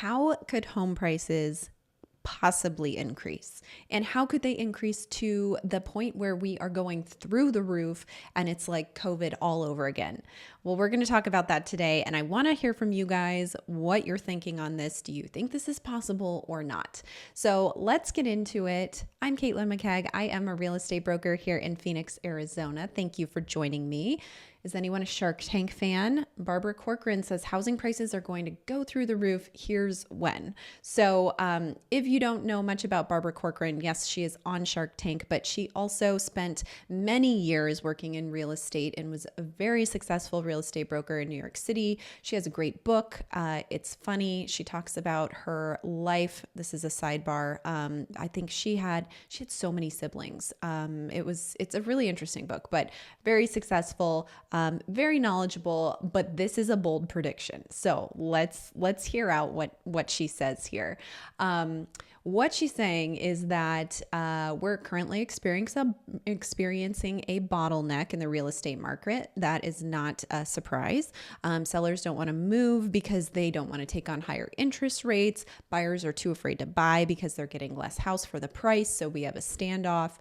How could home prices possibly increase? And how could they increase to the point where we are going through the roof and it's like COVID all over again? Well, we're going to talk about that today. And I want to hear from you guys what you're thinking on this. Do you think this is possible or not? So let's get into it. I'm Caitlin McKeag. I am a real estate broker here in Phoenix, Arizona. Thank you for joining me. Is anyone a Shark Tank fan? Barbara Corcoran says housing prices are going to go through the roof. Here's when. So if you don't know much about Barbara Corcoran, yes, she is on Shark Tank, but she also spent many years working in real estate and was a very successful real estate broker in New York City. She has a great book. It's funny. She talks about her life. This is a sidebar. I think she had so many siblings. It's a really interesting book, but very successful. Very knowledgeable, but this is a bold prediction. So let's hear out what she says here. What she's saying is that we're currently experiencing a bottleneck in the real estate market. That is not a surprise. Sellers don't want to move because they don't want to take on higher interest rates. Buyers are too afraid to buy because they're getting less house for the price. So we have a standoff.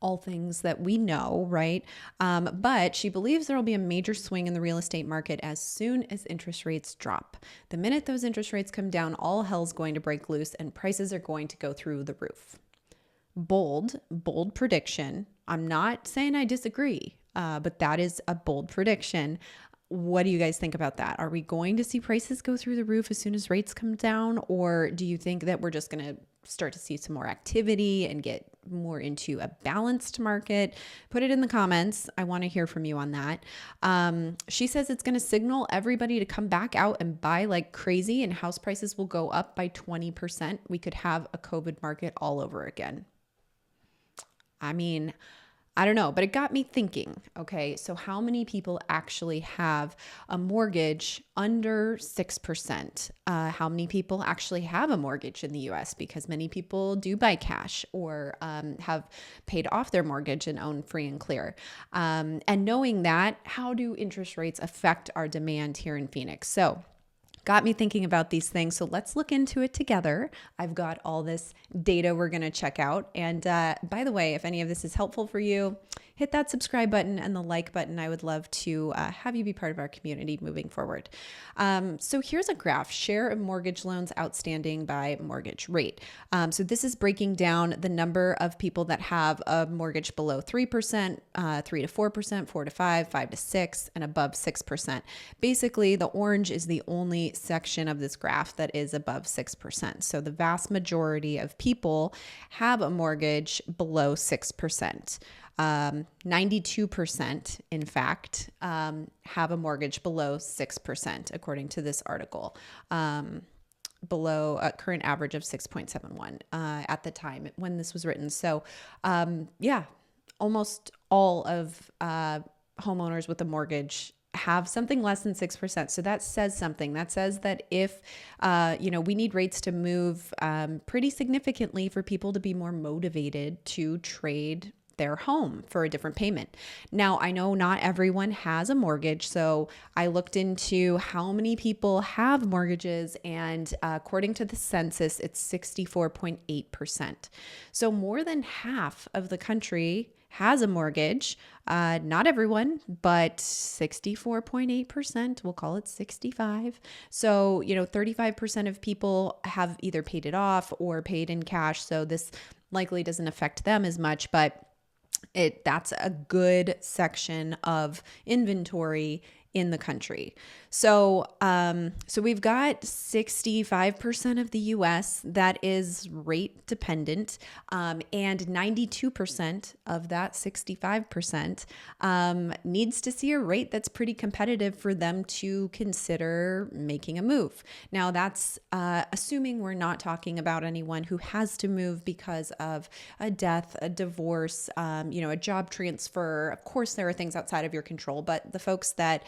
All things that we know, right? But she believes there will be a major swing in the real estate market as soon as interest rates drop. The minute those interest rates come down, all hell's going to break loose and prices are going to go through the roof. Bold prediction. I'm not saying I disagree, but that is a bold prediction. What do you guys think about that? Are we going to see prices go through the roof as soon as rates come down? Or do you think that we're just going to start to see some more activity and get more into a balanced market? Put it in the comments. I want to hear from you on that. She says it's going to signal everybody to come back out and buy like crazy and house prices will go up by 20%. We could have a COVID market all over again. I mean, I don't know, but it got me thinking, okay, so how many people actually have a mortgage under 6%? How many people actually have a mortgage in the US? Because many people do buy cash or have paid off their mortgage and own free and clear. And knowing that, how do interest rates affect our demand here in Phoenix? So got me thinking about these things. So let's look into it together. I've got all this data we're going to check out. And by the way, if any of this is helpful for you, hit that subscribe button and the like button. I would love to have you be part of our community moving forward. So here's a graph, share of mortgage loans outstanding by mortgage rate. So this is breaking down the number of people that have a mortgage below 3%, 3 to 4%, 4 to 5, 5 to 6, and above 6%. Basically, the orange is the only section of this graph that is above 6%. So the vast majority of people have a mortgage below 6%. 92%, in fact, have a mortgage below 6%, according to this article. Below a current average of 6.71 at the time when this was written. So almost all of homeowners with a mortgage have something less than 6%. So that says something. That says that if, we need rates to move pretty significantly for people to be more motivated to trade their home for a different payment. Now, I know not everyone has a mortgage, so I looked into how many people have mortgages, and according to the census, it's 64.8%. So more than half of the country has a mortgage. Not everyone, but 64.8%, we'll call it 65. So, 35% of people have either paid it off or paid in cash. So this likely doesn't affect them as much, but that's a good section of inventory in the country. So we've got 65% of the US that is rate dependent, and 92% of that 65% needs to see a rate that's pretty competitive for them to consider making a move. Now that's assuming we're not talking about anyone who has to move because of a death, a divorce, a job transfer. Of course, there are things outside of your control, but the folks that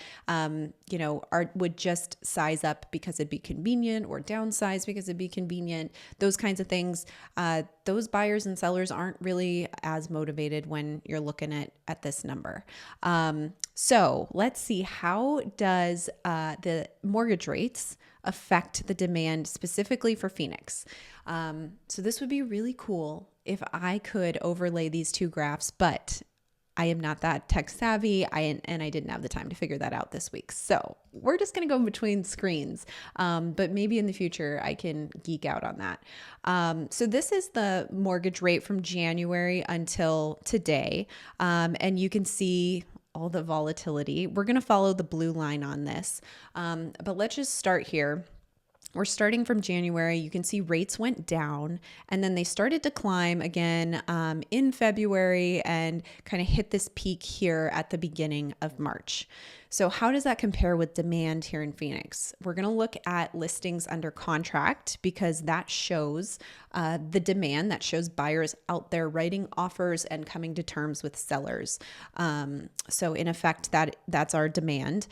would just size up because it'd be convenient or downsize because it'd be convenient. Those kinds of things. Those buyers and sellers aren't really as motivated when you're looking at this number. So let's see, how does the mortgage rates affect the demand specifically for Phoenix. So this would be really cool if I could overlay these two graphs, but I am not that tech savvy, and I didn't have the time to figure that out this week. So we're just going to go between screens, but maybe in the future I can geek out on that. So this is the mortgage rate from January until today, and you can see all the volatility. We're going to follow the blue line on this, but let's just start here. We're starting from January. You can see rates went down and then they started to climb again in February and kind of hit this peak here at the beginning of March. So how does that compare with demand here in Phoenix? We're going to look at listings under contract because that shows the demand, that shows buyers out there writing offers and coming to terms with sellers. So in effect, that's our demand.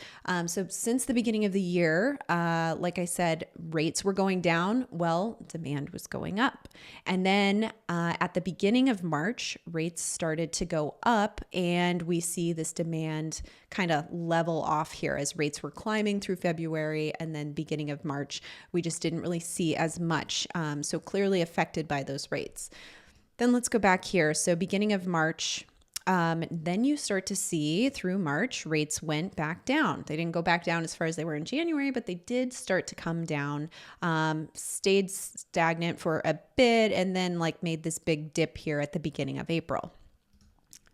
So since the beginning of the year, like I said, rates were going down. Well, demand was going up. And then at the beginning of March, rates started to go up and we see this demand kind of level off here as rates were climbing through February, and then beginning of March, we just didn't really see as much. So clearly affected by those rates. Then let's go back here. So beginning of March, then you start to see through March, rates went back down. They didn't go back down as far as they were in January, but they did start to come down, stayed stagnant for a bit, and then like made this big dip here at the beginning of April.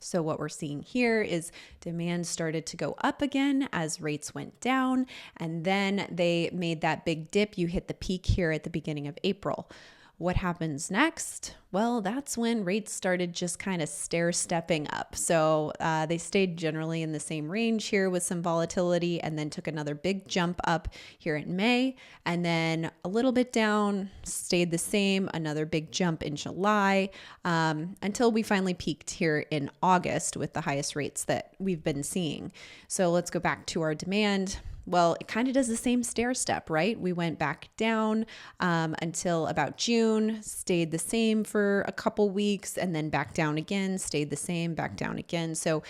So what we're seeing here is demand started to go up again as rates went down, and then they made that big dip. You hit the peak here at the beginning of April. What happens next? Well, that's when rates started just kind of stair-stepping up. So they stayed generally in the same range here with some volatility and then took another big jump up here in May and then a little bit down, stayed the same, another big jump in July until we finally peaked here in August with the highest rates that we've been seeing. So let's go back to our demand. Well, it kind of does the same stair step, right? We went back down until about June, stayed the same for a couple weeks, and then back down again, stayed the same, back down again. So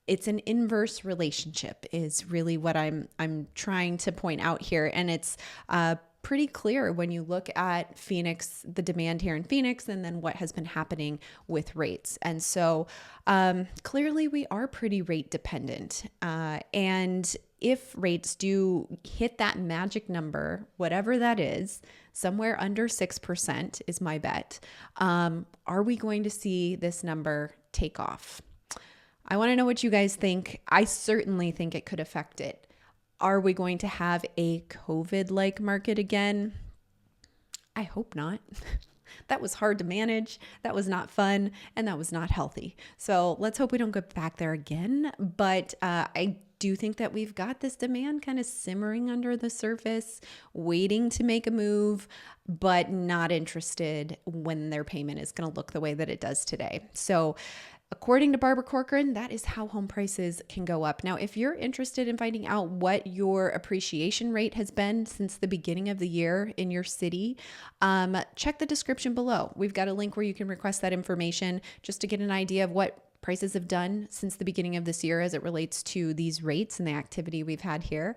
it's an inverse relationship is really what I'm trying to point out here. And it's pretty clear when you look at Phoenix, the demand here in Phoenix, and then what has been happening with rates. And so clearly we are pretty rate dependent. And if rates do hit that magic number, whatever that is, somewhere under 6% is my bet, are we going to see this number take off? I want to know what you guys think. I certainly think it could affect it. Are we going to have a COVID-like market again? I hope not. That was hard to manage. That was not fun. And that was not healthy. So let's hope we don't go back there again. But I do think that we've got this demand kind of simmering under the surface, waiting to make a move, but not interested when their payment is going to look the way that it does today. So according to Barbara Corcoran, that is how home prices can go up. Now, if you're interested in finding out what your appreciation rate has been since the beginning of the year in your city, check the description below. We've got a link where you can request that information just to get an idea of what prices have done since the beginning of this year as it relates to these rates and the activity we've had here.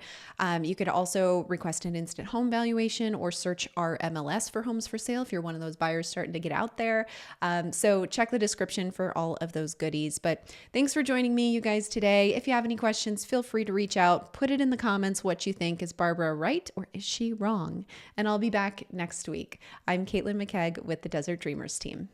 You could also request an instant home valuation or search our MLS for homes for sale if you're one of those buyers starting to get out there. So check the description for all of those goodies. But thanks for joining me, you guys, today. If you have any questions, feel free to reach out. Put it in the comments what you think. Is Barbara right or is she wrong? And I'll be back next week. I'm Caitlin McKegg with the Desert Dreamers team.